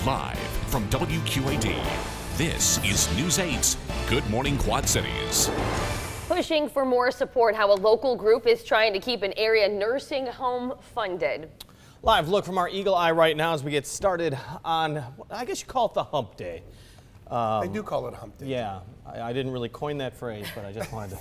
Live from WQAD, this is News 8's Good Morning Quad Cities. Pushing for more support, how a local group is trying to keep an area nursing home funded. Live look from our Eagle Eye right now as we get started on, I guess you call it the hump day. They do call it hump day. Yeah, I didn't really coin that phrase, but I just wanted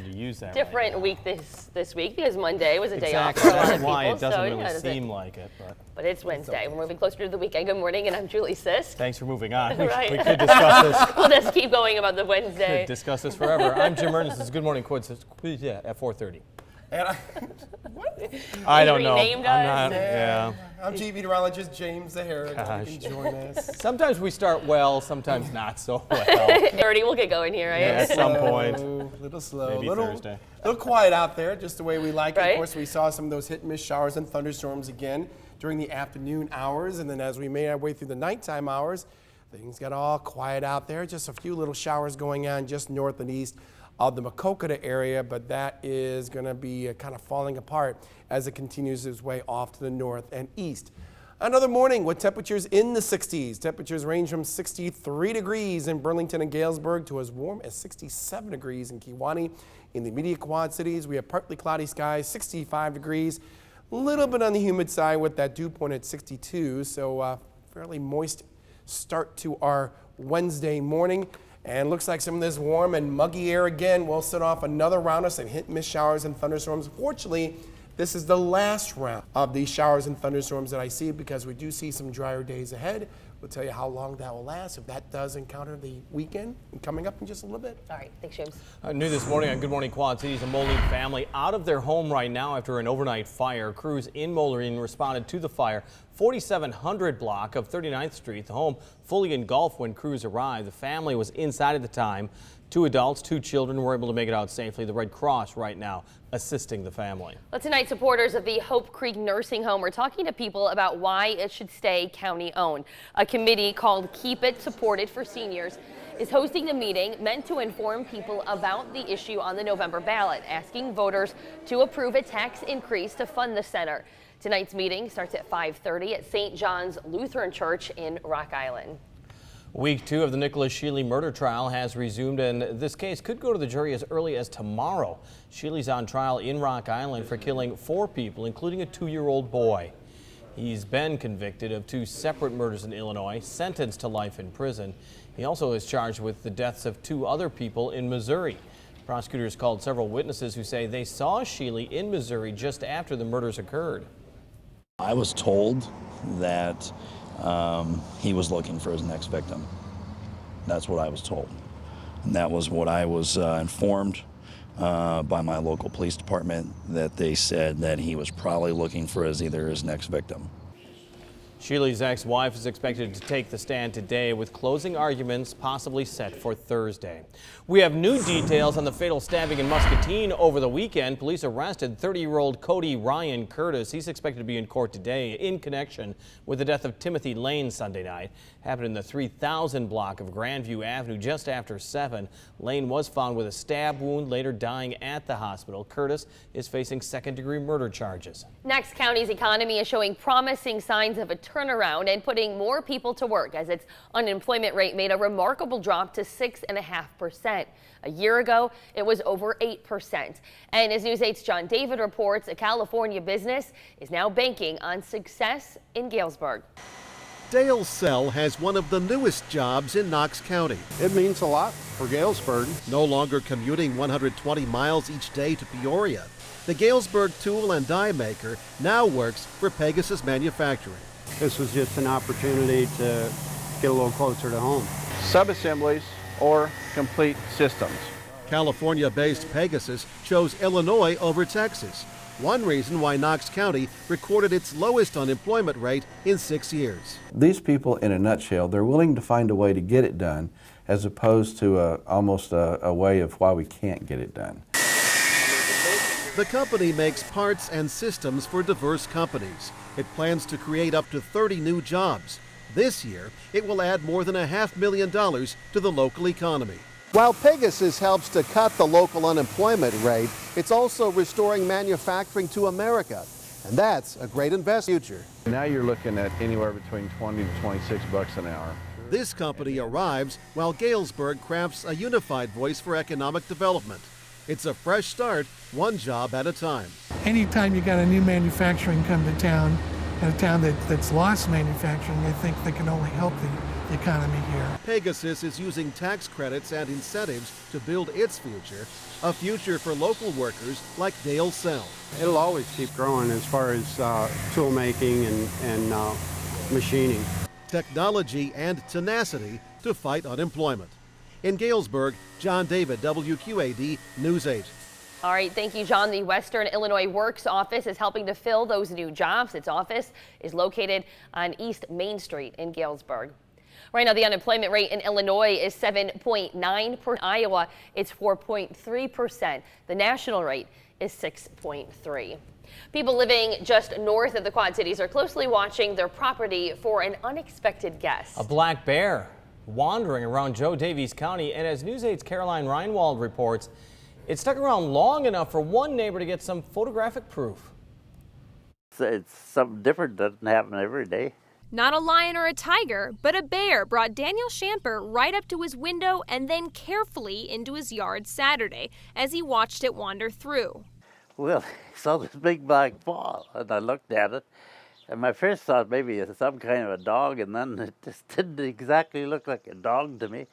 to use that. Different right week this week because Monday was a day off exactly. for a lot of That's people. why it doesn't so, really seem like it. But it's Wednesday. We're moving closer to the weekend. Good morning, and I'm Julie Sisk. Thanks for moving on. Right. We could discuss this. We'll just keep going about the Wednesday. Could discuss this forever. I'm Jim Ernest. This is Good Morning Quad Cities at 4:30. And I don't know. Renamed us? Yeah. I'm chief meteorologist James Zahara. Gosh. You can join us. Sometimes we start well, sometimes not so well. 30, we'll get going here, right? Yeah, at some point. A little slow. Maybe Thursday. A little quiet out there, just the way we like it. Right. Of course, we saw some of those hit and miss showers and thunderstorms again during the afternoon hours. And then as we made our way through the nighttime hours, things got all quiet out there. Just a few little showers going on just north and east of the Maquoketa area, but that is going to be kind of falling apart as it continues its way off to the north and east. Another morning with temperatures in the 60s. Temperatures range from 63 degrees in Burlington and Galesburg to as warm as 67 degrees in Kewaunee. In the immediate Quad Cities, we have partly cloudy skies, 65 degrees. A little bit on the humid side with that dew point at 62, so fairly moist start to our Wednesday morning. And looks like some of this warm and muggy air again will set off another round of some hit and miss showers and thunderstorms. Fortunately, this is the last round of these showers and thunderstorms that I see because we do see some drier days ahead. We'll tell you how long that will last if that does encounter the weekend coming up in just a little bit. All right, thanks, James. New this morning on Good Morning Quad Cities, a Moline family out of their home right now after an overnight fire. Crews in Moline responded to the fire. 4700 block of 39th Street. The home fully engulfed when crews arrived. The family was inside at the time. 2 adults, 2 children were able to make it out safely. The Red Cross right now assisting the family. Well, tonight, supporters of the Hope Creek Nursing Home are talking to people about why it should stay county-owned. A committee called Keep It Supported for Seniors is hosting a meeting meant to inform people about the issue on the November ballot, asking voters to approve a tax increase to fund the center. Tonight's meeting starts at 5:30 at St. John's Lutheran Church in Rock Island. Week 2 of the Nicholas Sheely murder trial has resumed, and this case could go to the jury as early as tomorrow. Sheely's on trial in Rock Island for killing 4 people, including a 2-year-old boy. He's been convicted of 2 separate murders in Illinois, sentenced to life in prison. He also is charged with the deaths of 2 other people in Missouri. Prosecutors called several witnesses who say they saw Sheely in Missouri just after the murders occurred. I was told that he was looking for his next victim. That's what I was told. And that was what I was informed by my local police department, that they said that he was probably looking for either his next victim. Sheely's ex-wife is expected to take the stand today with closing arguments possibly set for Thursday. We have new details on the fatal stabbing in Muscatine over the weekend. Police arrested 30-year-old Cody Ryan Curtis. He's expected to be in court today in connection with the death of Timothy Lane Sunday night. Happened in the 3000 block of Grandview Avenue just after 7. Lane was found with a stab wound, later dying at the hospital. Curtis is facing second-degree murder charges. Next, county's economy is showing promising signs of a turnaround and putting more people to work as its unemployment rate made a remarkable drop to 6.5%. A year ago, it was over 8%. And as News 8's John David reports, a California business is now banking on success in Galesburg. Dale Sell has one of the newest jobs in Knox County. It means a lot for Galesburg. No longer commuting 120 miles each day to Peoria, the Galesburg tool and die maker now works for Pegasus Manufacturing. This was just an opportunity to get a little closer to home. Subassemblies or complete systems. California-based Pegasus chose Illinois over Texas. One reason why Knox County recorded its lowest unemployment rate in 6 years. These people, in a nutshell, they're willing to find a way to get it done as opposed to almost a way of why we can't get it done. The company makes parts and systems for diverse companies. It plans to create up to 30 new jobs. This year, it will add more than $500,000 to the local economy. While Pegasus helps to cut the local unemployment rate, it's also restoring manufacturing to America. And that's a great investment future. Now you're looking at anywhere between 20 to 26 bucks an hour. This company arrives while Galesburg crafts a unified voice for economic development. It's a fresh start, one job at a time. Anytime you got a new manufacturing come to town, and a town that's lost manufacturing, I think they can only help the economy here. Pegasus is using tax credits and incentives to build its future, a future for local workers like Dale Sell. It'll always keep growing as far as tool making and machining. Technology and tenacity to fight unemployment. In Galesburg, John David, WQAD News 8. All right, thank you, John. The Western Illinois Works office is helping to fill those new jobs. Its office is located on East Main Street in Galesburg. Right now, the unemployment rate in Illinois is 7.9%. Iowa, it's 4.3%. The national rate is 6.3%. People living just north of the Quad Cities are closely watching their property for an unexpected guest. A black bear wandering around Joe Daviess County, and as News 8's Caroline Reinwald reports, it stuck around long enough for one neighbor to get some photographic proof. It's something different that doesn't happen every day. Not a lion or a tiger, but a bear brought Daniel Schamper right up to his window and then carefully into his yard Saturday as he watched it wander through. Well, I saw this big black ball, and I looked at it, and my first thought maybe it's some kind of a dog, and then it just didn't exactly look like a dog to me.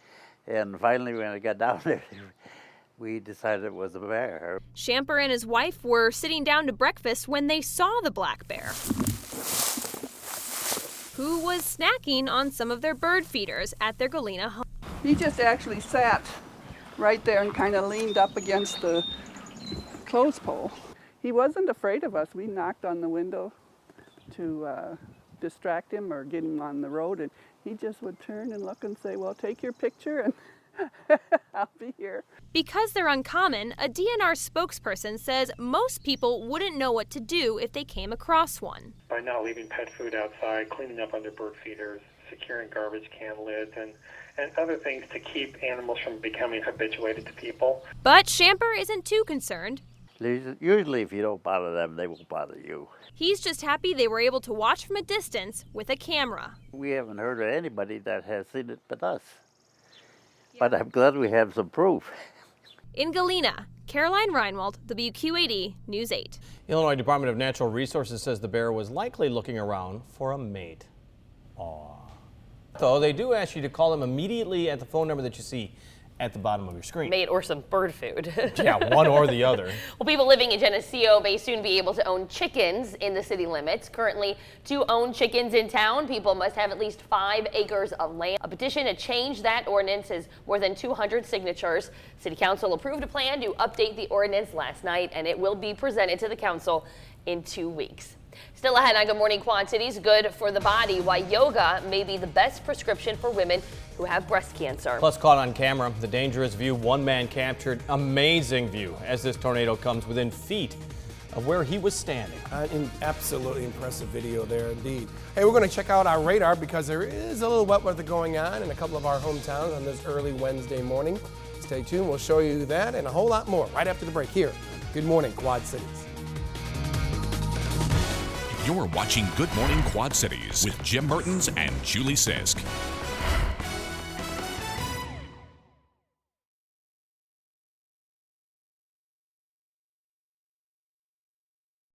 And finally, when I got down there, we decided it was a bear. Schamper and his wife were sitting down to breakfast when they saw the black bear, who was snacking on some of their bird feeders at their Galena home. He just actually sat right there and kind of leaned up against the clothes pole. He wasn't afraid of us. We knocked on the window to distract him or get him on the road, and he just would turn and look and say, well, take your picture and I'll be here. Because they're uncommon, a DNR spokesperson says most people wouldn't know what to do if they came across one. By not leaving pet food outside, cleaning up under bird feeders, securing garbage can lids, and other things to keep animals from becoming habituated to people. But Schamper isn't too concerned. Usually if you don't bother them, they won't bother you. He's just happy they were able to watch from a distance with a camera. We haven't heard of anybody that has seen it but us. But I'm glad we have some proof. In Galena, Caroline Reinwald, WQAD News 8. Illinois Department of Natural Resources says the bear was likely looking around for a mate. Aww. Though they do ask you to call them immediately at the phone number that you see at the bottom of your screen. Mate or some bird food. Yeah, one or the other. Well, people living in Geneseo may soon be able to own chickens in the city limits. Currently, to own chickens in town, people must have at least 5 acres of land. A petition to change that ordinance has more than 200 signatures. City Council approved a plan to update the ordinance last night, and it will be presented to the council in 2 weeks. Still ahead on Good Morning Quad Cities, good for the body, why yoga may be the best prescription for women who have breast cancer. Plus, caught on camera, the dangerous view one man captured. Amazing view as this tornado comes within feet of where he was standing. Absolutely impressive video there indeed. Hey, we're going to check out our radar because there is a little wet weather going on in a couple of our hometowns on this early Wednesday morning. Stay tuned, we'll show you that and a whole lot more right after the break here. Good Morning Quad Cities. You're watching Good Morning Quad Cities with Jim Mertens and Julie Sisk.